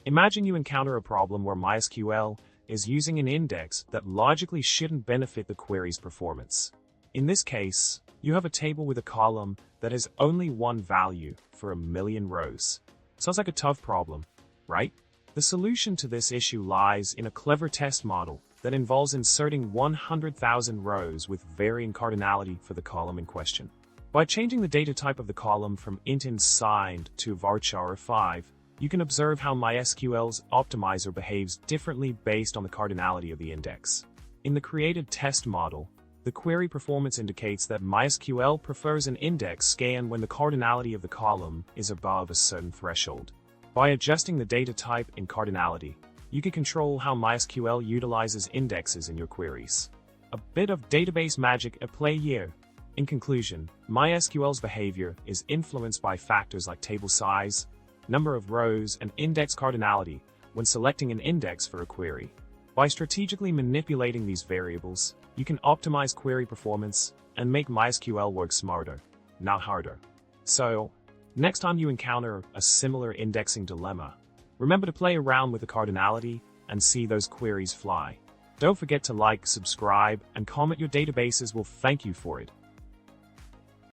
Imagine you encounter a problem where MySQL is using an index that logically shouldn't benefit the query's performance. In this case, you have a table with a column that has only one value for 1,000,000 rows. Sounds like a tough problem, right? The solution to this issue lies in a clever test model that involves inserting 100,000 rows with varying cardinality for the column in question. By changing the data type of the column from int unsigned to varchar 5, you can observe how MySQL's optimizer behaves differently based on the cardinality of the index. In the created test model, the query performance indicates that MySQL prefers an index scan when the cardinality of the column is above a certain threshold. By adjusting the data type in cardinality, you can control how MySQL utilizes indexes in your queries. A bit of database magic at play here. In conclusion, MySQL's behavior is influenced by factors like table size, number of rows, and index cardinality when selecting an index for a query. By strategically manipulating these variables, you can optimize query performance and make MySQL work smarter, not harder. So, next time you encounter a similar indexing dilemma, remember to play around with the cardinality and see those queries fly. Don't forget to like, subscribe, and comment. Your databases will thank you for it.